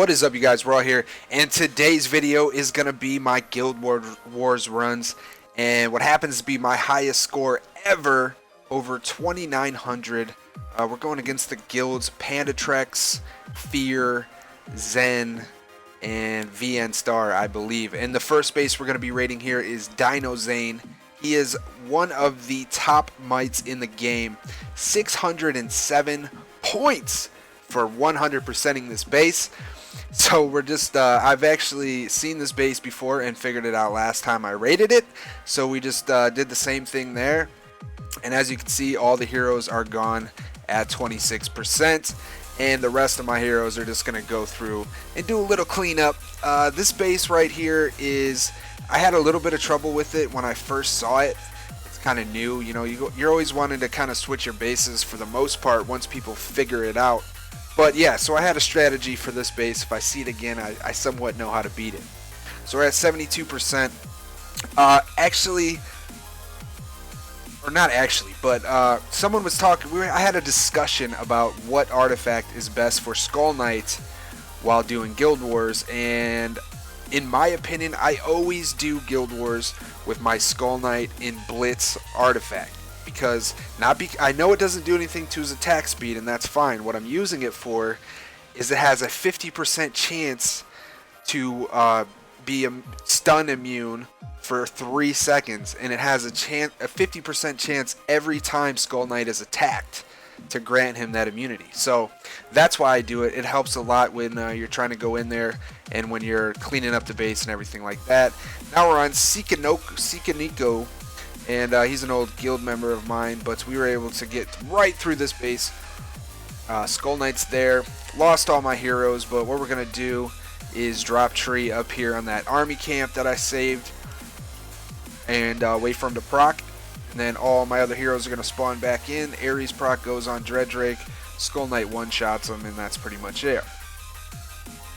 What is up, you guys? We're all here, and today's video is gonna be my Guild Wars runs, and what happens to be my highest score ever, over 2,900. We're going against the guilds Pandatrex, Fear, Zen, and VNStar, I believe. And the first base we're gonna be raiding here is Dino Zane. He is one of the top mites in the game. 607 points for 100%ing this base. So we're just, I've actually seen this base before and figured it out last time I raided it. So we just did the same thing there. And as you can see, all the heroes are gone at 26%. And the rest of my heroes are just going to go through and do a little cleanup. This base right here is, I had a little bit of trouble with it when I first saw it. It's kind of new, you know, you're always wanting to kind of switch your bases for the most part once people figure it out. But yeah, so I had a strategy for this base. If I see it again, I somewhat know how to beat it. So we're at 72%. Actually, or not actually, but someone was talking, I had a discussion about what artifact is best for Skull Knight while doing Guild Wars, and in my opinion, I always do Guild Wars with my Skull Knight in Blitz artifact. Because I know it doesn't do anything to his attack speed, and that's fine. What I'm using it for is it has a 50% chance to be stun immune for 3 seconds, and it has a 50% chance every time Skull Knight is attacked to grant him that immunity. So that's why I do it. It helps a lot when you're trying to go in there and when you're cleaning up the base and everything like that. Now we're on Sikaniko. And he's an old guild member of mine, but we were able to get right through this base. Skull Knight's there. Lost all my heroes, but what we're going to do is drop tree up here on that army camp that I saved. And wait for him to proc. And then all my other heroes are going to spawn back in. Ares proc goes on Dreadrake. Skull Knight one-shots him, and that's pretty much it.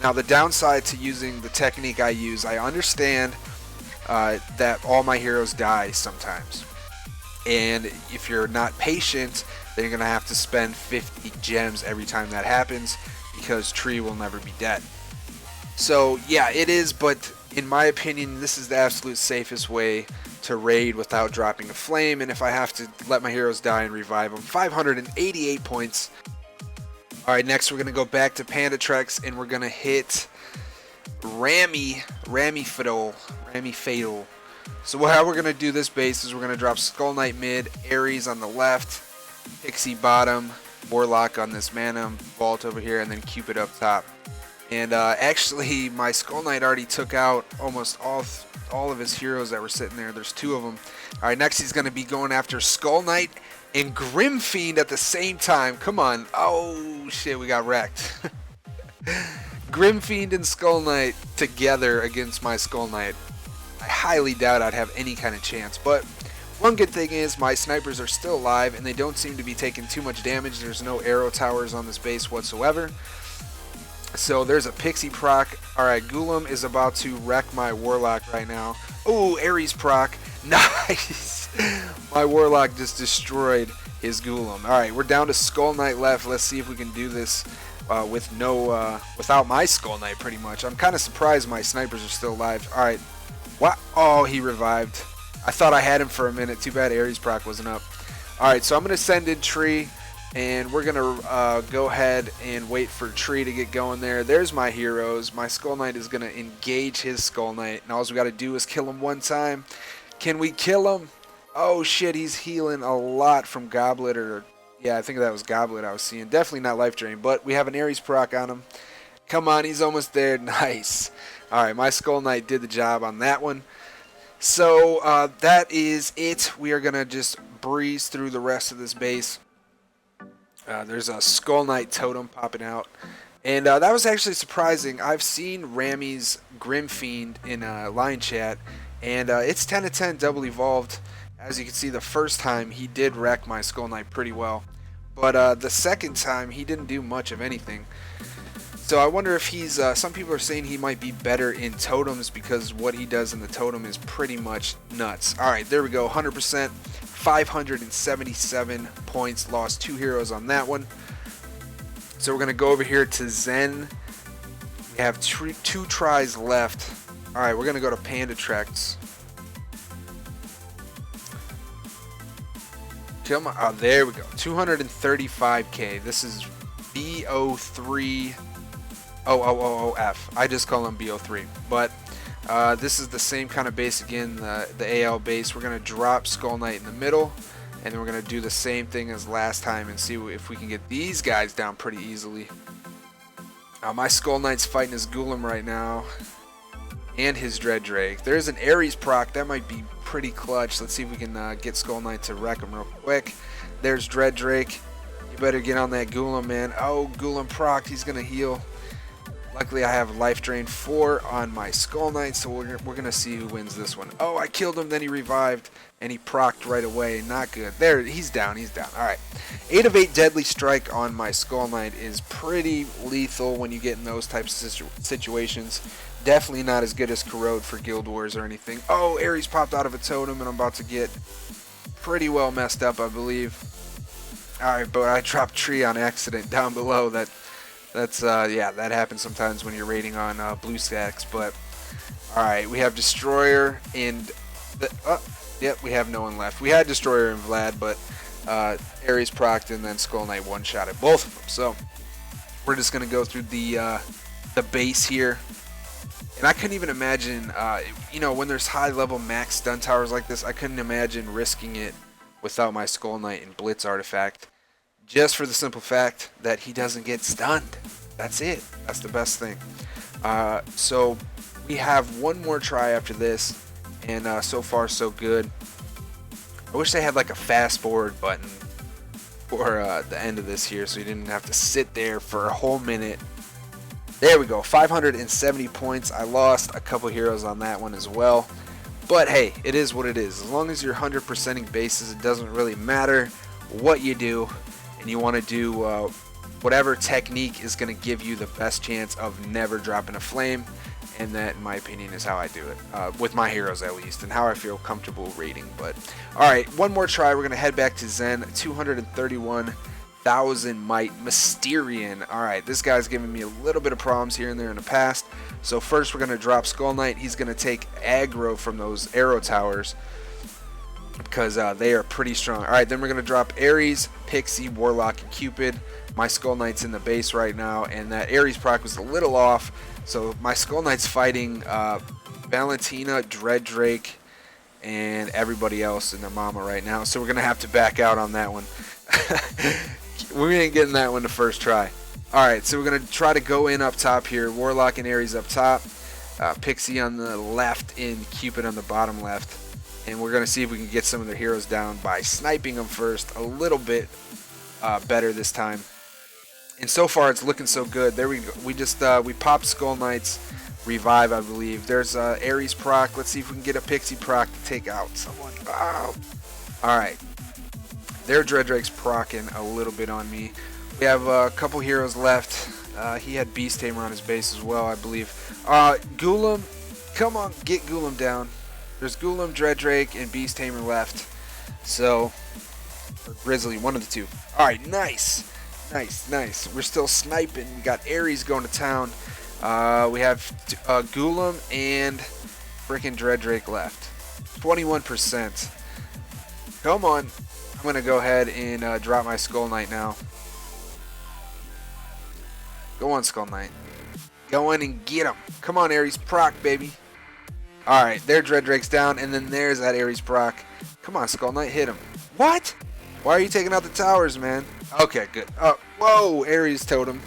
Now the downside to using the technique I use, I understand that all my heroes die sometimes, and if you're not patient, then you're gonna have to spend 50 gems every time that happens, because tree will never be dead. So yeah, it is, but in my opinion, this is the absolute safest way to raid without dropping a flame. And if I have to let my heroes die and revive them, 588 points. Alright, next we're gonna go back to Pandatrex, and we're gonna hit Rami Fatal. So how we're gonna do this base is we're gonna drop Skull Knight mid, Ares on the left, Pixie bottom, Warlock on this Manum, Vault over here, and then Cupid up top. And actually, my Skull Knight already took out almost all of his heroes that were sitting there. There's 2 of them. All right, next he's gonna be going after Skull Knight and Grim Fiend at the same time. Come on! Oh shit, we got wrecked. Grim Fiend and Skull Knight together against my Skull Knight. I highly doubt I'd have any kind of chance, but one good thing is my snipers are still alive and they don't seem to be taking too much damage. There's no arrow towers on this base whatsoever. So there's a Pixie proc. Alright, Golem is about to wreck my Warlock right now. Oh, Ares proc. Nice! My Warlock just destroyed his Golem. Alright, we're down to Skull Knight left. Let's see if we can do this without my Skull Knight, pretty much. I'm kind of surprised my snipers are still alive. Alright. What? Oh, he revived. I thought I had him for a minute. Too bad Ares proc wasn't up. Alright, so I'm going to send in tree, and we're going to go ahead and wait for tree to get going there. There's my heroes. My Skull Knight is going to engage his Skull Knight, and all we got to do is kill him one time. Can we kill him? Oh shit, he's healing a lot from Goblet, or yeah, I think that was Goblet I was seeing. Definitely not Life Drain, but we have an Ares proc on him. Come on, he's almost there. Nice. Alright, my Skull Knight did the job on that one. So, that is it. We are going to just breeze through the rest of this base. There's a Skull Knight totem popping out. And that was actually surprising. I've seen Rami's Grim Fiend in line chat, and it's 10 to 10 double evolved. As you can see, the first time he did wreck my Skull Knight pretty well, but the second time he didn't do much of anything. So I wonder if he's, some people are saying he might be better in totems because what he does in the totem is pretty much nuts. Alright, there we go, 100%, 577 points, lost 2 heroes on that one. So we're going to go over here to Zen We have two tries left. Alright, we're going to go to Pandatrex. Come on. Oh, there we go. 235k. This is BO3. I just call him BO3. But this is the same kind of base again, the AL base. We're going to drop Skull Knight in the middle. And then we're going to do the same thing as last time and see if we can get these guys down pretty easily. My Skull Knight's fighting his Golem right now. And his Dread Drake. There's an Ares proc. That might be pretty clutch. Let's see if we can get Skull Knight to wreck him real quick. There's Dread Drake. You better get on that Golem, man. Oh, Golem proc. He's going to heal. Luckily, I have Life Drain 4 on my Skull Knight, so we're going to see who wins this one. Oh, I killed him, then he revived, and he procced right away. Not good. There, he's down, he's down. All right. 8 of 8 Deadly Strike on my Skull Knight is pretty lethal when you get in those types of situations. Definitely not as good as Corrode for Guild Wars or anything. Oh, Ares popped out of a totem, and I'm about to get pretty well messed up, I believe. All right, but I dropped Tree on accident down below. That's yeah, that happens sometimes when you're raiding on blue stacks. But all right, we have Destroyer and yep, we have no one left. We had Destroyer and Vlad, but Ares procced and then Skull Knight one-shotted both of them. So we're just gonna go through the base here. And I couldn't even imagine, you know, when there's high-level max stun towers like this, I couldn't imagine risking it without my Skull Knight and Blitz artifact. Just for the simple fact that he doesn't get stunned. That's it. That's the best thing. So we have one more try after this, and so far so good. I wish they had like a fast forward button for the end of this here, so you didn't have to sit there for a whole minute. There we go. 570 points. I lost a couple heroes on that one as well. But hey, it is what it is. As long as you're 100%ing bases, it doesn't really matter what you do. And you want to do whatever technique is going to give you the best chance of never dropping a flame. And that, in my opinion, is how I do it. With my heroes, at least. And how I feel comfortable raiding. But, alright, one more try. We're going to head back to Zen. 231,000 might. Mysterian. Alright, this guy's giving me a little bit of problems here and there in the past. So first we're going to drop Skull Knight. He's going to take aggro from those arrow towers. Because they are pretty strong. Alright, then we're going to drop Ares, Pixie, Warlock, and Cupid. My Skull Knight's in the base right now. And that Ares proc was a little off. So my Skull Knight's fighting Valentina, Dread Drake, and everybody else and their mama right now. So we're going to have to back out on that one. We ain't getting that one the first try. Alright, so we're going to try to go in up top here. Warlock and Ares up top. Pixie on the left and Cupid on the bottom left. And we're going to see if we can get some of their heroes down by sniping them first. A little bit better this time. And so far it's looking so good. There we go. We just we popped Skull Knight's revive, I believe. There's Ares proc. Let's see if we can get a Pixie proc to take out someone. Oh. Alright. Their Dread Drake's procking a little bit on me. We have a couple heroes left. He had Beast Tamer on his base as well, I believe. Golem. Come on, get Golem down. There's Golem, Dread Drake, and Beast Tamer left. So, or Grizzly, one of the two. Alright, nice. Nice, nice. We're still sniping. We got Ares going to town. We have Golem and freaking Dread Drake left. 21%. Come on. I'm going to go ahead and drop my Skull Knight now. Go on, Skull Knight. Go in and get him. Come on, Ares proc, baby. Alright, their Dread Drake's down, and then there's that Ares proc. Come on, Skull Knight, hit him. What? Why are you taking out the towers, man? Okay, good. Whoa, Ares totem.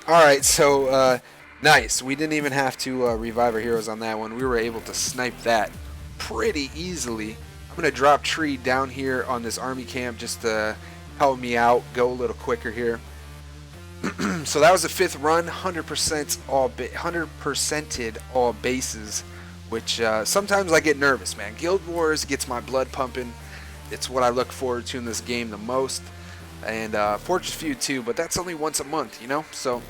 Alright, so, nice. We didn't even have to revive our heroes on that one. We were able to snipe that pretty easily. I'm going to drop Tree down here on this army camp just to help me out, go a little quicker here. So that was the 5th run, 100%ed all bases, which sometimes I get nervous, man. Guild Wars gets my blood pumping. It's what I look forward to in this game the most, and Fortress Feud too, but that's only once a month, you know? So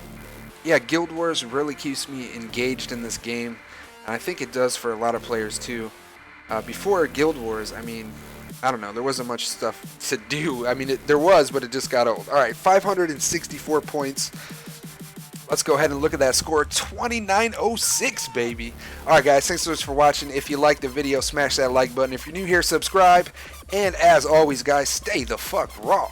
yeah, Guild Wars really keeps me engaged in this game, and I think it does for a lot of players too. Before Guild Wars, I mean, I don't know, there wasn't much stuff to do. I mean, there was, but it just got old. Alright, 564 points. Let's go ahead and look at that score. 2906, baby. Alright guys, thanks so much for watching. If you liked the video, smash that like button. If you're new here, subscribe. And as always guys, stay the fuck raw.